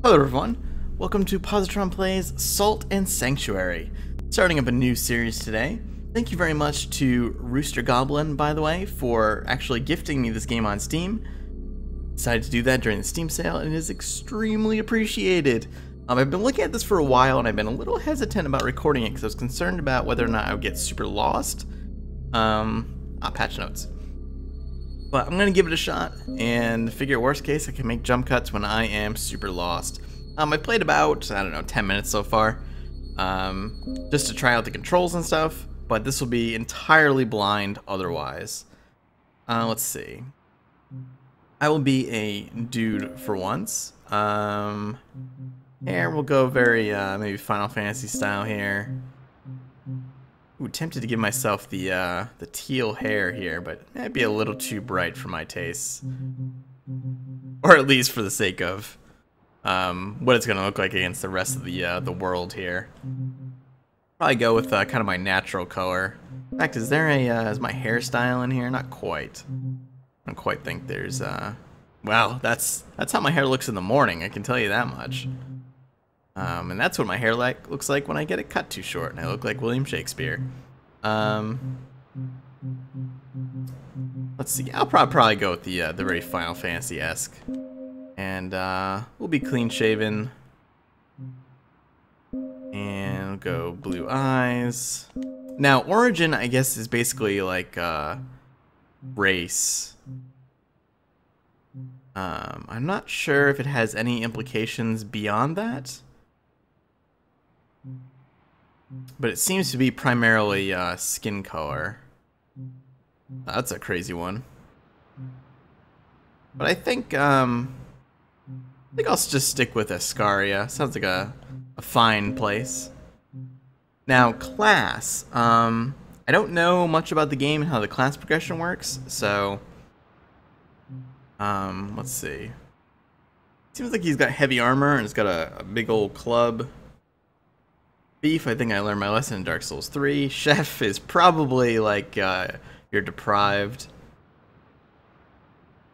Hello everyone, welcome to Positron Plays Salt and Sanctuary. Starting up a new series today. Thank you very much to Rooster Goblin, by the way, for actually gifting me this game on Steam. Decided to do that during the Steam sale, and it is extremely appreciated. I've been looking at this for a while, and I've been a little hesitant about recording it because I was concerned about whether or not I would get super lost. Patch notes. But I'm going to give it a shot and figure worst case I can make jump cuts when I am super lost. I've played about, 10 minutes so far, just to try out the controls and stuff, but this will be entirely blind otherwise. Let's see. I will be a dude for once. Here we'll go very, maybe Final Fantasy style here. Ooh, tempted to give myself the teal hair here, but it might be a little too bright for my tastes. Or at least for the sake of what it's going to look like against the rest of the world here. Probably go with kind of my natural color. In fact, is there is my hairstyle in here? Not quite. I don't quite think there's, well, that's how my hair looks in the morning, I can tell you that much. And that's what my hair looks like when I get it cut too short and I look like William Shakespeare. Let's see, I'll probably go with the very Final Fantasy-esque. And we'll be clean shaven. And we'll go blue eyes. Now, origin, I guess, is basically like race. I'm not sure if it has any implications beyond that. But it seems to be primarily skin color. That's a crazy one. But I think I'll just stick with Ascaria. Sounds like a fine place. Now, class. I don't know much about the game and how the class progression works, so let's see. Seems like he's got heavy armor and he's got a big old club. Beef, I think I learned my lesson in Dark Souls 3. Chef is probably like you're deprived.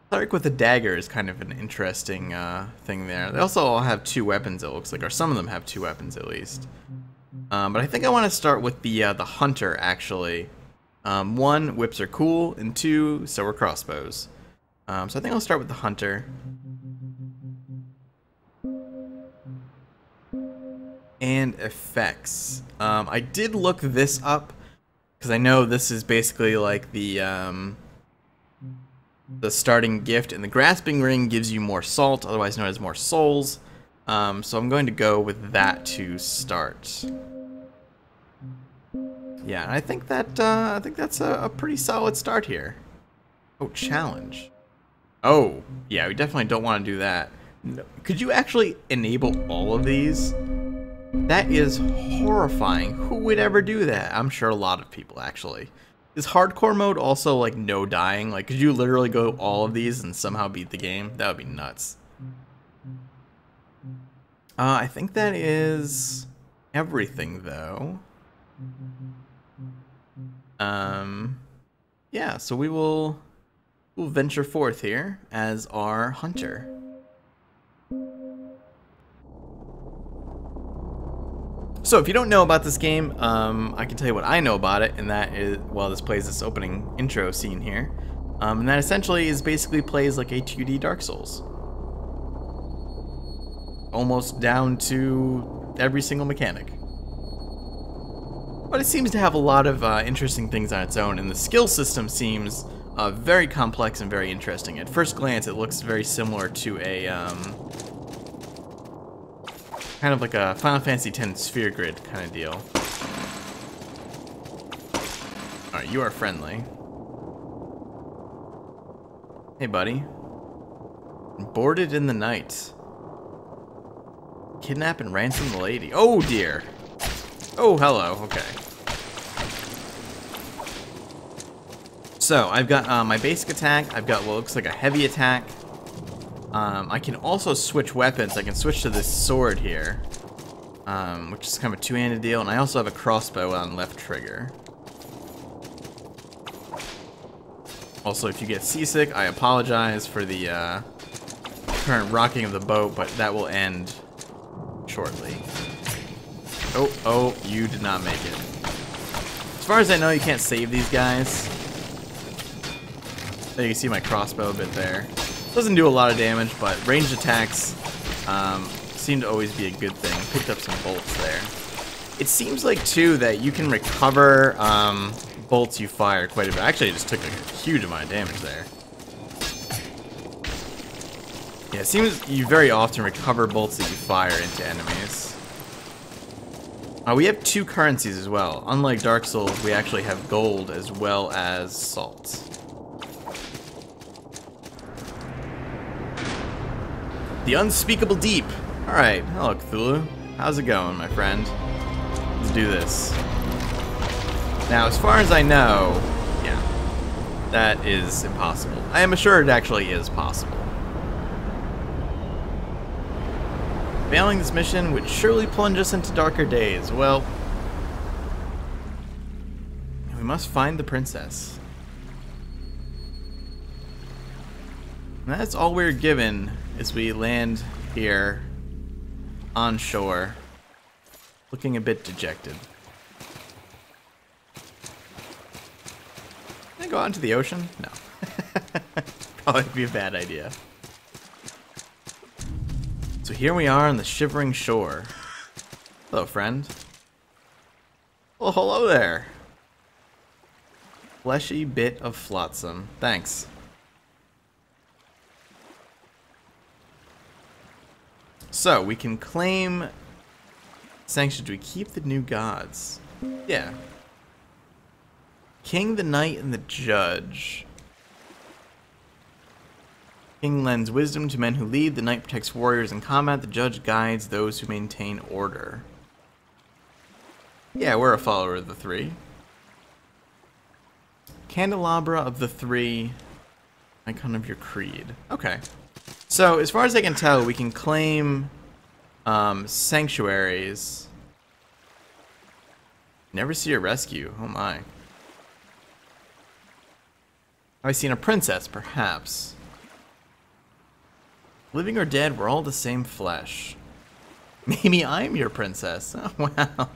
Cleric with a dagger is kind of an interesting thing there. They also all have two weapons, it looks like, or some of them have two weapons at least. But I think I want to start with the hunter, actually. One, whips are cool, and two, so are crossbows. So I think I'll start with the hunter. And effects. I did look this up because I know this is basically like the starting gift, and the grasping ring gives you more salt, otherwise known as more souls. So I'm going to go with that to start. Yeah, I think that's a pretty solid start here. Oh, challenge. Oh, yeah, we definitely don't want to do that. No. Could you actually enable all of these? That is horrifying. Who would ever do that? I'm sure a lot of people, actually. Is hardcore mode also, like, no dying? Like, could you literally go all of these and somehow beat the game? That would be nuts. I think that is everything, though. Yeah, so we'll venture forth here as our hunter. So if you don't know about this game, I can tell you what I know about it, and that is, well, this plays this opening intro scene here, and that essentially is basically plays like a 2D Dark Souls. Almost down to every single mechanic. But it seems to have a lot of interesting things on its own, and the skill system seems very complex and very interesting. At first glance, it looks very similar to a kind of like a Final Fantasy X sphere grid kind of deal. Alright, you are friendly. Hey, buddy. Boarded in the night. Kidnap and ransom the lady. Oh, dear. Oh, hello. Okay. So, I've got my basic attack. I've got what looks like a heavy attack. I can also switch weapons. I can switch to this sword here, which is kind of a two-handed deal, and I also have a crossbow on left trigger. Also, if you get seasick, I apologize for the current rocking of the boat, but that will end shortly. Oh, you did not make it. As far as I know, you can't save these guys. There you can see my crossbow a bit there. Doesn't do a lot of damage, but ranged attacks seem to always be a good thing. Picked up some bolts there. It seems like, too, that you can recover bolts you fire quite a bit. Actually, I just took a huge amount of damage there. Yeah, it seems you very often recover bolts that you fire into enemies. We have 2 currencies as well. Unlike Dark Souls, we actually have gold as well as salt. The unspeakable deep. Alright, hello Cthulhu. How's it going, my friend? Let's do this. Now, as far as I know, yeah, that is impossible. I am assured it actually is possible. Failing this mission would surely plunge us into darker days. Well, we must find the princess. And that's all we're given as we land here on shore, looking a bit dejected. Can I go out into the ocean? No. Probably be a bad idea. So here we are on the shivering shore. Hello, friend. Well, hello there. Fleshy bit of flotsam. Thanks. So, we can claim sanctuary. Do we keep the new gods? Yeah. King, the knight, and the judge. King lends wisdom to men who lead. The knight protects warriors in combat. The judge guides those who maintain order. Yeah, we're a follower of the 3. Candelabra of the 3. Icon of your creed. Okay. So, as far as I can tell, we can claim sanctuaries. Never see a rescue. Oh my. Have I seen a princess? Perhaps. Living or dead, we're all the same flesh. Maybe I'm your princess. Oh, wow.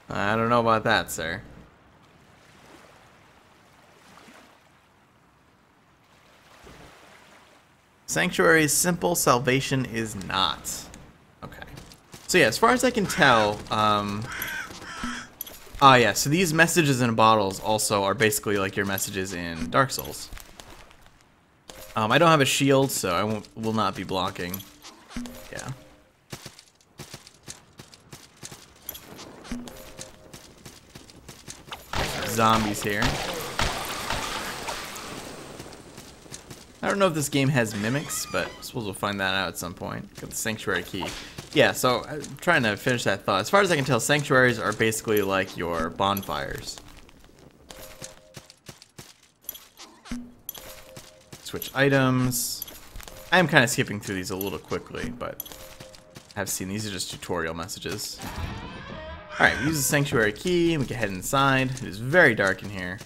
I don't know about that, sir. Sanctuary is simple, salvation is not. Okay. So yeah, as far as I can tell, yeah, so these messages in bottles also are basically like your messages in Dark Souls. I don't have a shield, so I will not be blocking. Yeah. Zombies here. I don't know if this game has mimics, but I suppose we'll find that out at some point. Got the sanctuary key. Yeah, so I'm trying to finish that thought. As far as I can tell, sanctuaries are basically like your bonfires. Switch items. I am kind of skipping through these a little quickly, but I have seen these are just tutorial messages. Alright, we use the sanctuary key, we can head inside. It is very dark in here.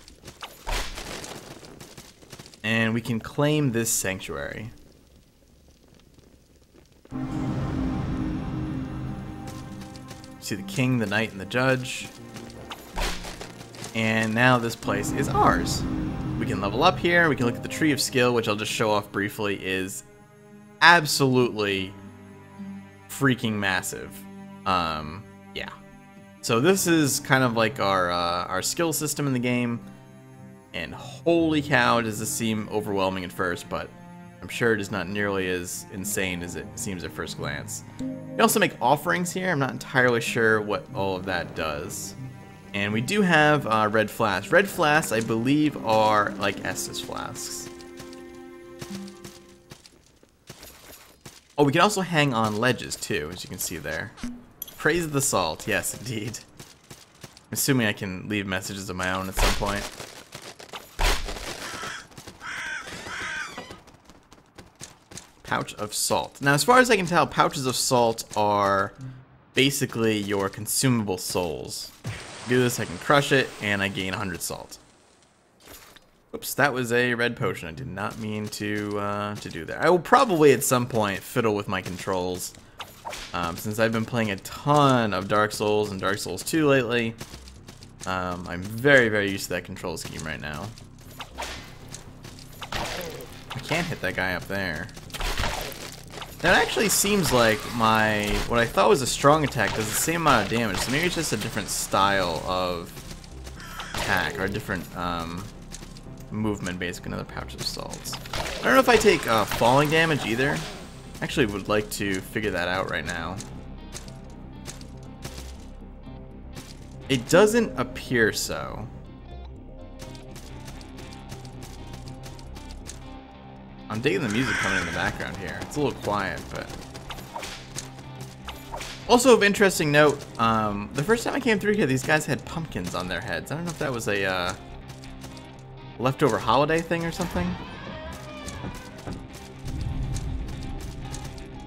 And we can claim this sanctuary. See the king, the knight, and the judge. And now this place is ours. We can level up here. We can look at the tree of skill, which I'll just show off briefly, is absolutely freaking massive. Yeah. So this is kind of like our skill system in the game. And holy cow, does this seem overwhelming at first, but I'm sure it is not nearly as insane as it seems at first glance. We also make offerings here. I'm not entirely sure what all of that does. And we do have red flasks. Red flasks, I believe, are like Estus flasks. Oh, we can also hang on ledges too, as you can see there. Praise the salt. Yes, indeed. I'm assuming I can leave messages of my own at some point. Pouch of salt. Now, as far as I can tell, pouches of salt are basically your consumable souls. Do this, I can crush it, and I gain 100 salt. Oops, that was a red potion. I did not mean to do that. I will probably at some point fiddle with my controls. Since I've been playing a ton of Dark Souls and Dark Souls 2 lately, I'm very, very used to that control scheme right now. I can't hit that guy up there. That actually seems like what I thought was a strong attack does the same amount of damage, so maybe it's just a different style of attack, or a different movement, basically. Another pouch of salts. I don't know if I take falling damage either. Actually would like to figure that out right now. It doesn't appear so. I'm digging the music coming in the background here. It's a little quiet, but... Also of interesting note, the first time I came through here, these guys had pumpkins on their heads. I don't know if that was a leftover holiday thing or something.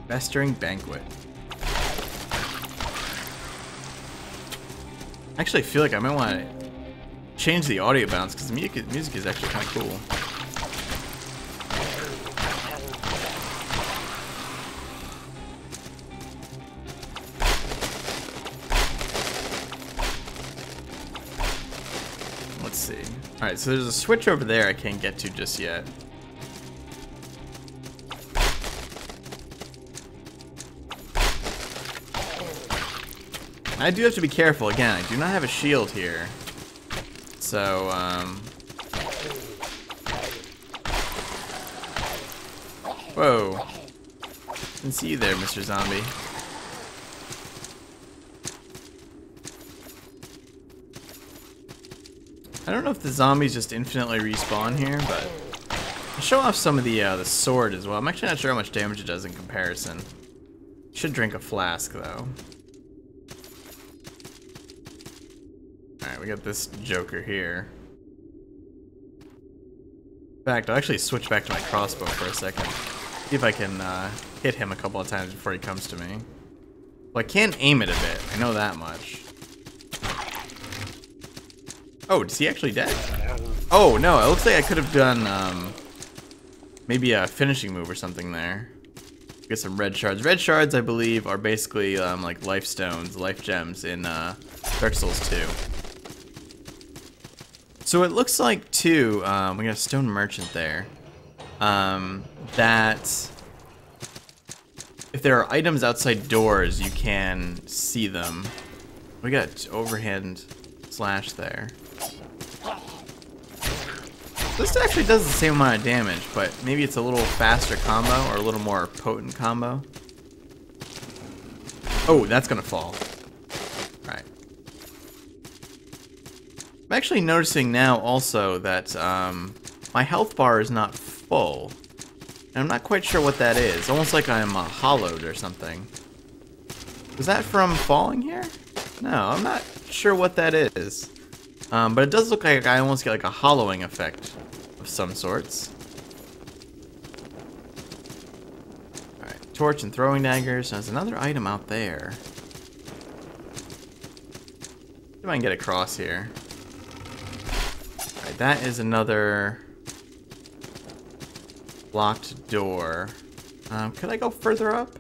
Festering Banquet. I actually feel like I might want to change the audio bounce because the music is actually kind of cool. Let's see. Alright, so there's a switch over there I can't get to just yet. I do have to be careful. Again, I do not have a shield here. So, whoa. Didn't see you there, Mr. Zombie. I don't know if the zombies just infinitely respawn here, but I'll show off some of the sword as well. I'm actually not sure how much damage it does in comparison. Should drink a flask, though. Alright, we got this Joker here. In fact, I'll actually switch back to my crossbow for a second. See if I can hit him a couple of times before he comes to me. Well, I can aim it a bit. I know that much. Oh, is he actually dead? Oh, no. It looks like I could have done maybe a finishing move or something there. Get some red shards. Red shards, I believe, are basically like life stones, life gems in Dark Souls 2. So it looks like, too, we got a stone merchant there, that if there are items outside doors, you can see them. We got overhand slash there. This actually does the same amount of damage, but maybe it's a little faster combo or a little more potent combo. Oh, that's gonna fall. Alright. I'm actually noticing now also that my health bar is not full. And I'm not quite sure what that is. Almost like I'm hollowed or something. Was that from falling here? No, I'm not sure what that is. But it does look like I almost get like a hollowing effect of some sorts. Alright, torch and throwing daggers. There's another item out there. See if I can get across here. Alright, that is another locked door. Could I go further up?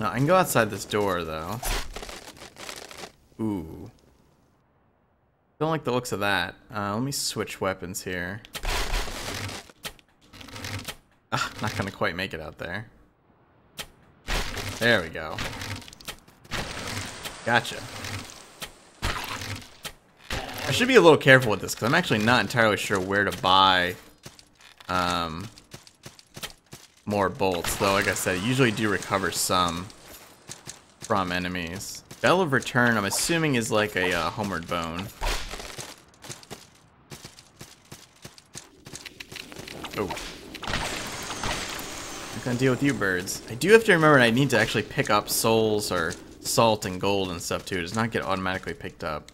No, I can go outside this door, though. Ooh. Don't like the looks of that. Let me switch weapons here. Ah, not gonna quite make it out there. There we go. Gotcha. I should be a little careful with this, because I'm actually not entirely sure where to buy more bolts, though, like I said, I usually do recover some from enemies. Bell of Return, I'm assuming, is like a homeward bone. Oh. I'm gonna deal with you, birds. I do have to remember I need to actually pick up souls or salt and gold and stuff, too. It does not get automatically picked up.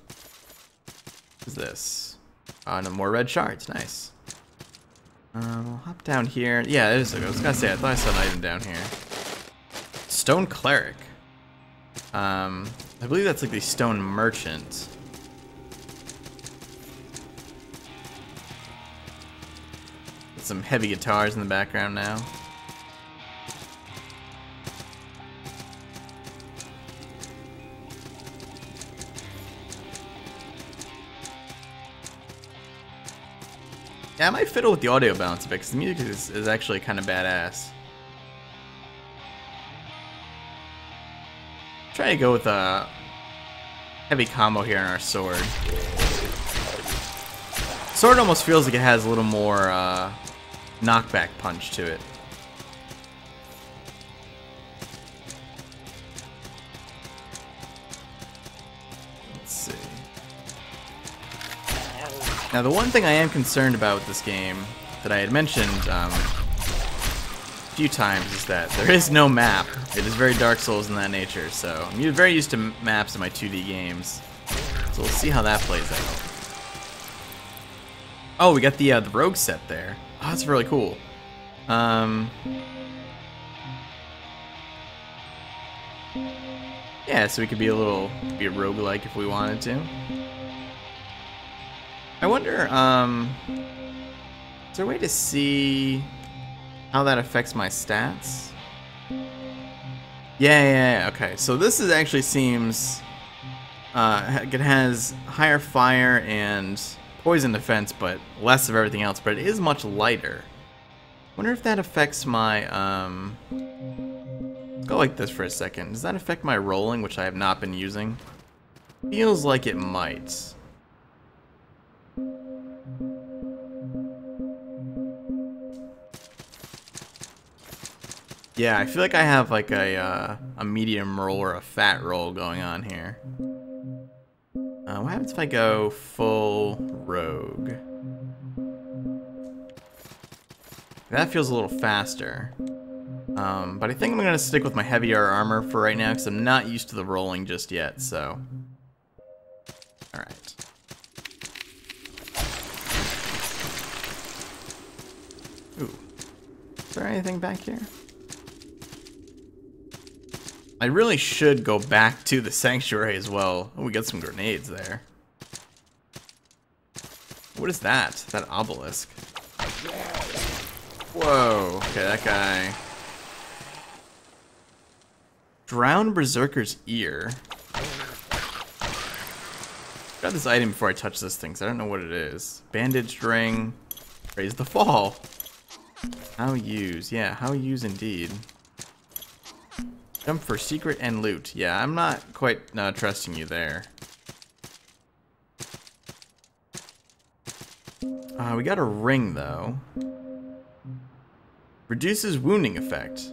What is this? No more red shards. Nice. We'll hop down here. Yeah, I was gonna say, I thought I saw an item down here. Stone Cleric. I believe that's like the stone merchant. With some heavy guitars in the background now. Yeah, I might fiddle with the audio balance a bit because the music is actually kind of badass. Try to go with a heavy combo here on our sword. Sword almost feels like it has a little more knockback punch to it. Let's see. Now the one thing I am concerned about with this game that I had mentioned a few times is that there is no map. It is very Dark Souls in that nature, so I'm very used to maps in my 2D games. So we'll see how that plays out. Oh, we got the rogue set there. Oh, that's really cool. Yeah, so we could be a roguelike if we wanted to. I wonder, is there a way to see how that affects my stats? Yeah, okay. So this is actually seems, it has higher fire and poison defense, but less of everything else, but it is much lighter. Wonder if that affects my, let's go like this for a second. Does that affect my rolling, which I have not been using? Feels like it might. Yeah, I feel like I have like a medium roll or a fat roll going on here. What happens if I go full rogue? That feels a little faster. But I think I'm going to stick with my heavier armor for right now because I'm not used to the rolling just yet, so. Alright. Ooh. Is there anything back here? I really should go back to the sanctuary as well. Oh, we got some grenades there. What is that? That obelisk. Whoa. Okay, that guy. Drowned Berserker's Ear. Grab this item before I touch this thing, because I don't know what it is. Bandaged ring. Raise the fall. How use? Yeah, how use indeed. Jump for secret and loot. Yeah, I'm not quite trusting you there. We got a ring, though. Reduces wounding effect.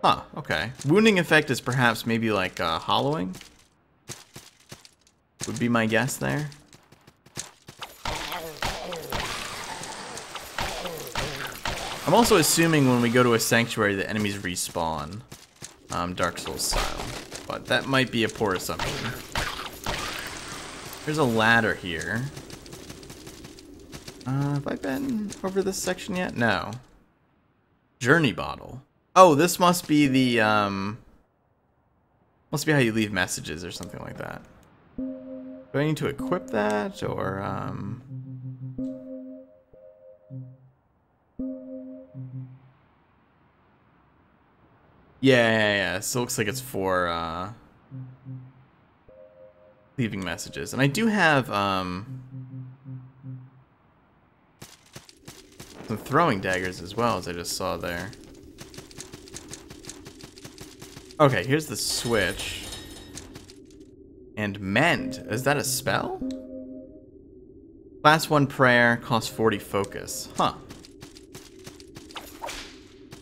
Huh, okay. Wounding effect is perhaps maybe like hollowing? Would be my guess there. I'm also assuming when we go to a sanctuary the enemies respawn. Dark Souls style. But that might be a poor assumption. There's a ladder here. Have I been over this section yet? No. Journey bottle. Oh, this must be the, must be how you leave messages or something like that. Do I need to equip that, or, Yeah, so it looks like it's for, leaving messages. And I do have, some throwing daggers as well, as I just saw there. Okay, here's the switch. And mend. Is that a spell? Class 1 prayer, costs 40 focus. Huh.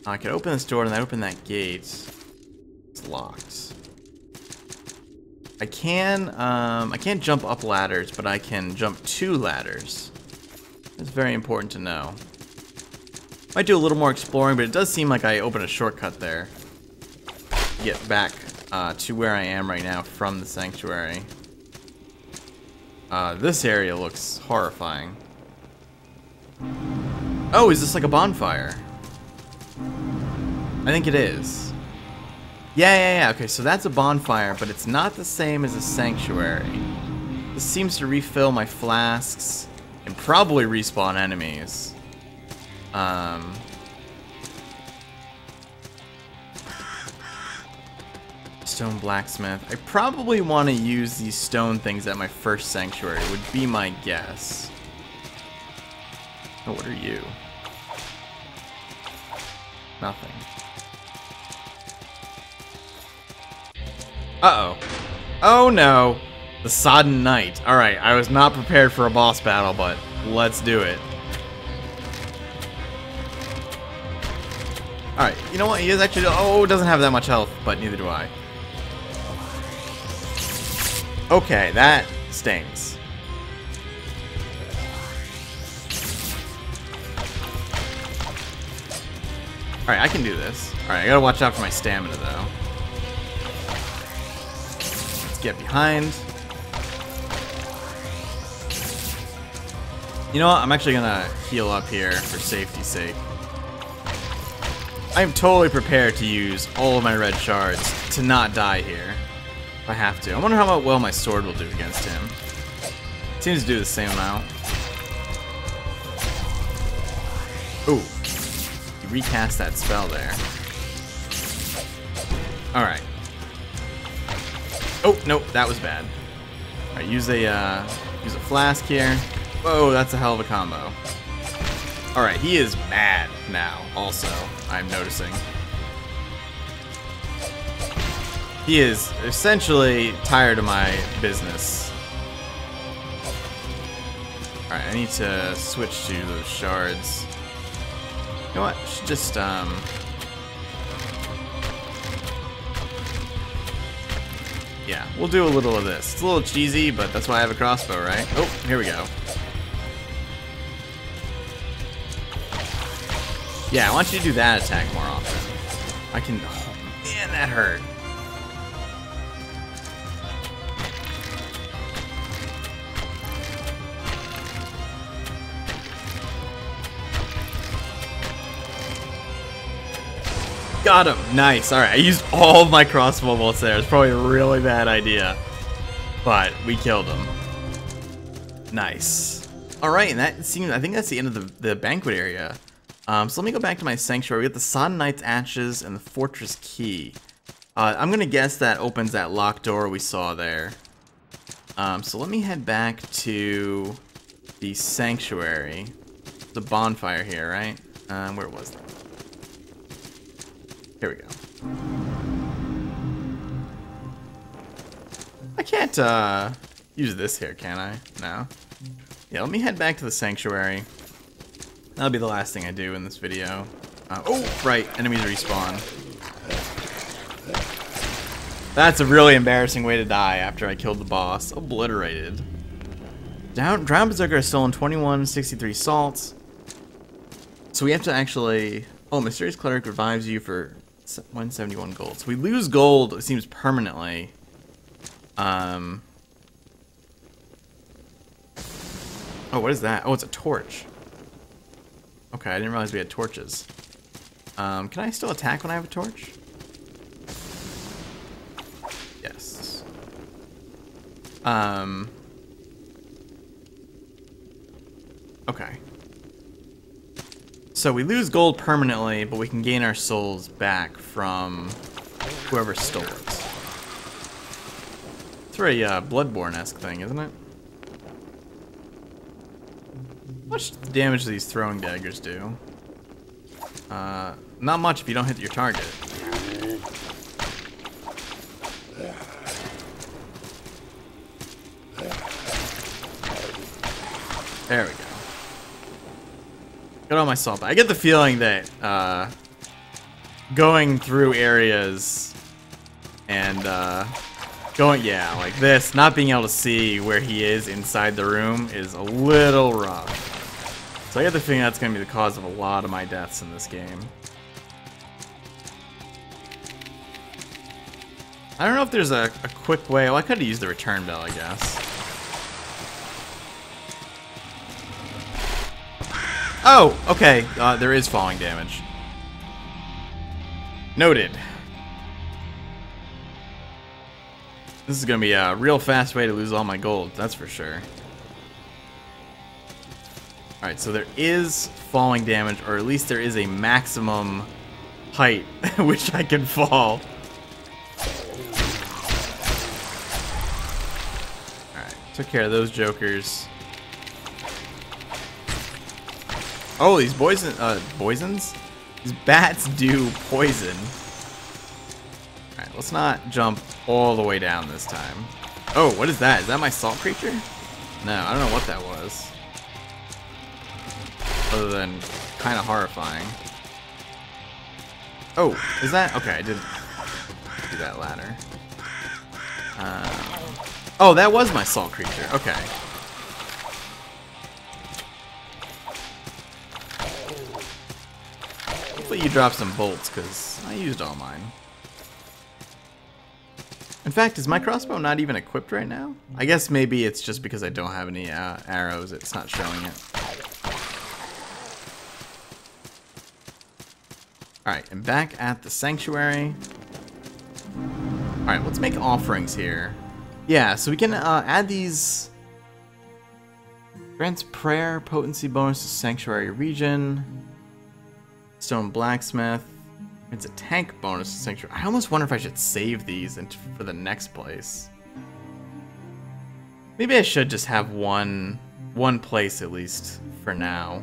I could open this door and then open that gate. It's locked. I can't jump up ladders, but I can jump 2 ladders. That's very important to know. Might do a little more exploring, but it does seem like I opened a shortcut there. To get back to where I am right now from the sanctuary. This area looks horrifying. Oh, is this like a bonfire? I think it is. Yeah. Okay, so that's a bonfire, but it's not the same as a sanctuary. This seems to refill my flasks and probably respawn enemies. Stone blacksmith. I probably want to use these stone things at my first sanctuary, would be my guess. Oh, what are you? Nothing. Uh-oh. Oh no! The Sodden Knight. Alright, I was not prepared for a boss battle, but let's do it. Alright, you know what? He is actually... Oh, doesn't have that much health, but neither do I. Okay, that stings. Alright, I can do this. Alright, I gotta watch out for my stamina, though. Let's get behind. You know what? I'm actually gonna heal up here for safety's sake. I'm totally prepared to use all of my red shards to not die here. If I have to. I wonder how well my sword will do against him. Seems to do the same amount. Ooh. You recast that spell there. Alright. Oh, nope, that was bad. Alright, use a flask here. Whoa, that's a hell of a combo. Alright, he is mad now, also, I'm noticing. He is essentially tired of my business. Alright, I need to switch to those shards. You know what? I should just, yeah, we'll do a little of this. It's a little cheesy, but that's why I have a crossbow, right? Oh, here we go. Yeah, I want you to do that attack more often. I can... Oh, man, that hurt. Got him. Nice. Alright, I used all of my crossbow bolts there. It's probably a really bad idea. But we killed him. Nice. Alright, and that seems... I think that's the end of the banquet area. So let me go back to my sanctuary. We got the Sodden Knight's Ashes and the Fortress Key. I'm gonna guess that opens that locked door we saw there. So let me head back to the sanctuary. The bonfire here, right? Where was that? Here we go. I can't use this here, can I? No. Yeah, let me head back to the sanctuary. That'll be the last thing I do in this video. Oh, right, enemies respawn. That's a really embarrassing way to die after I killed the boss. Obliterated. Drowned Berserker has stolen 2163 salts. So we have to actually... Oh, Mysterious Cleric revives you for 171 gold. So we lose gold, it seems, permanently. Oh, what is that? Oh, it's a torch. Okay, I didn't realize we had torches. Can I still attack when I have a torch? Yes. Okay. So we lose gold permanently, but we can gain our souls back from whoever stole it. It's very Bloodborne-esque thing, isn't it? How much damage do these throwing daggers do? Not much if you don't hit your target. There we go. Got all my salt back. I get the feeling that going through areas and yeah, like this, not being able to see where he is inside the room is a little rough. So I get the feeling that's going to be the cause of a lot of my deaths in this game. I don't know if there's a quick way. Well, I could have used the return bell, I guess. Oh, okay. There is falling damage. Noted. This is gonna be a real fast way to lose all my gold, that's for sure. Alright, so there is falling damage, or at least there is a maximum height which I can fall. Alright, took care of those jokers. Oh, these poisons? These bats do poison. Alright, let's not jump all the way down this time. Oh, what is that? Is that my salt creature? No, I don't know what that was. Other than kind of horrifying. Oh, is that? Okay, I didn't do that ladder. Oh, that was my salt creature. Okay. Hopefully you drop some bolts, because I used all mine. In fact, is my crossbow not even equipped right now? I guess maybe it's just because I don't have any arrows, it's not showing it. Alright, and back at the sanctuary. Alright, let's make offerings here. Yeah, so we can add these. Grants prayer, potency bonus to sanctuary region. Stone blacksmith. It's a tank bonus to sanctuary. I almost wonder if I should save these for the next place. Maybe I should just have one place at least for now.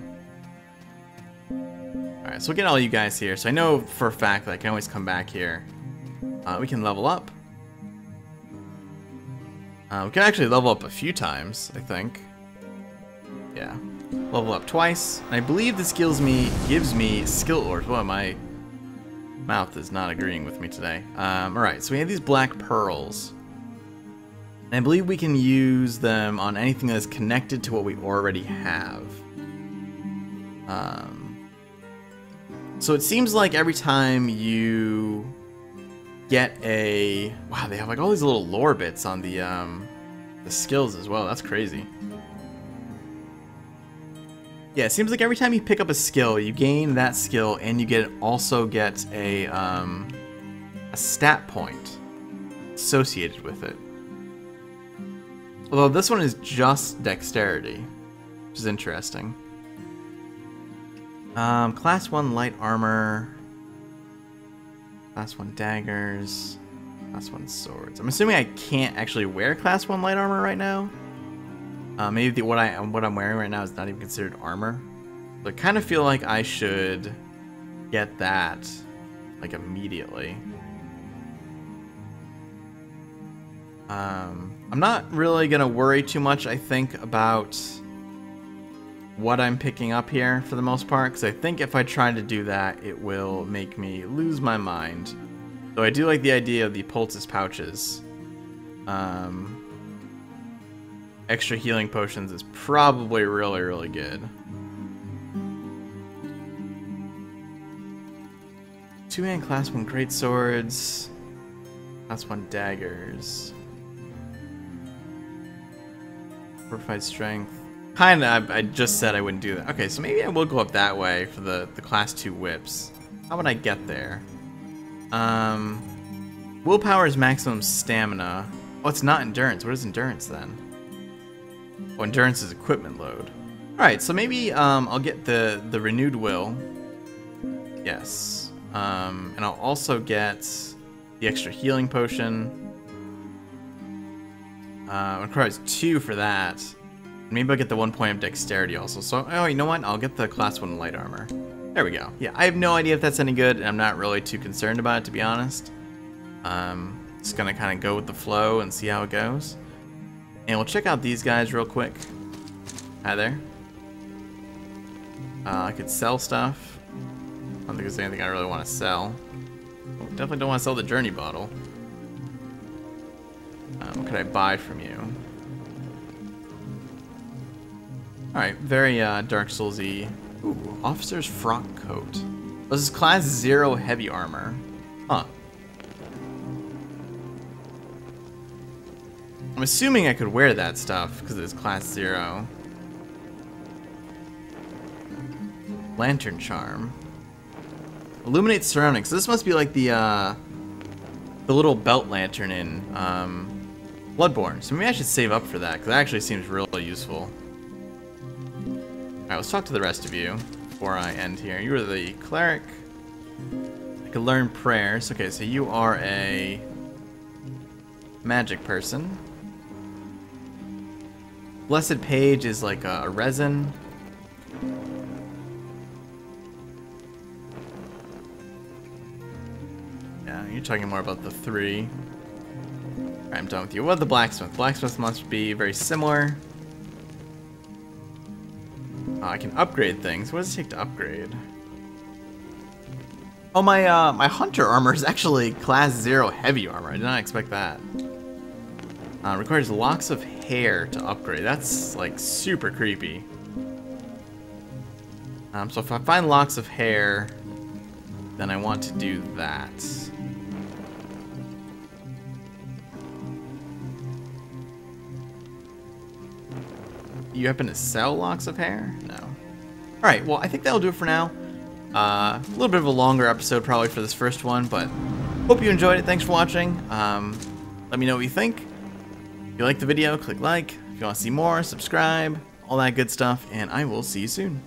Alright, so we'll get all you guys here. So I know for a fact that I can always come back here. We can level up. We can actually level up a few times, I think. Yeah. Level up twice. And I believe this gives me skill ores. Well, my mouth is not agreeing with me today. Alright, so we have these black pearls. And I believe we can use them on anything that is connected to what we already have. So it seems like every time you get a... Wow, they have like all these little lore bits on the skills as well. That's crazy. Yeah, it seems like every time you pick up a skill, you gain that skill, and you also get a stat point associated with it. Although this one is just dexterity, which is interesting. Class 1 light armor, Class 1 daggers, Class 1 swords. I'm assuming I can't actually wear Class 1 light armor right now. Maybe what I'm wearing right now is not even considered armor. But I kind of feel like I should get that like immediately. I'm not really gonna worry too much, I think, about what I'm picking up here for the most part, because I think if I try to do that, it will make me lose my mind. Though I do like the idea of the poultice pouches. Extra healing potions is probably really, really good. 2-hand class 1 great swords, class 1 daggers, fortified strength. Kinda, I just said I wouldn't do that. Okay, so maybe I will go up that way for the class 2 whips. How would I get there? Willpower is maximum stamina. Oh, it's not endurance. What is endurance then? Oh, endurance is equipment load. Alright, so maybe I'll get the renewed will. Yes. And I'll also get the extra healing potion. It requires 2 for that. Maybe I'll get the 1 point of dexterity also. So, oh, you know what? I'll get the class 1 light armor. There we go. Yeah, I have no idea if that's any good, and I'm not really too concerned about it, to be honest. Just gonna kind of go with the flow and see how it goes. And we'll check out these guys real quick. Hi there. I could sell stuff. I don't think there's anything I really want to sell. Well, definitely don't want to sell the journey bottle. What could I buy from you? Alright, very Dark Souls-y. Ooh, officer's frock coat. This is class 0 heavy armor. Huh. I'm assuming I could wear that stuff because it's class 0. Lantern charm. Illuminate surroundings. So this must be like the little belt lantern in Bloodborne. So maybe I should save up for that, because that actually seems really useful. Alright, let's talk to the rest of you before I end here. You are the cleric. I can learn prayers. Okay, so you are a magic person. Blessed Page is like a resin. Yeah, you're talking more about the 3. Alright, I'm done with you. What about the blacksmith? Blacksmith must be very similar. Oh, I can upgrade things. What does it take to upgrade? Oh, my hunter armor is actually class 0 heavy armor. I did not expect that. Requires locks of hair to upgrade. That's like super creepy. So if I find locks of hair, then I want to do that. You happen to sell locks of hair? No. Alright, well, I think that'll do it for now. A little bit of a longer episode probably for this first one, but hope you enjoyed it. Thanks for watching. Let me know what you think. If you liked the video, click like. If you want to see more, subscribe. All that good stuff, and I will see you soon.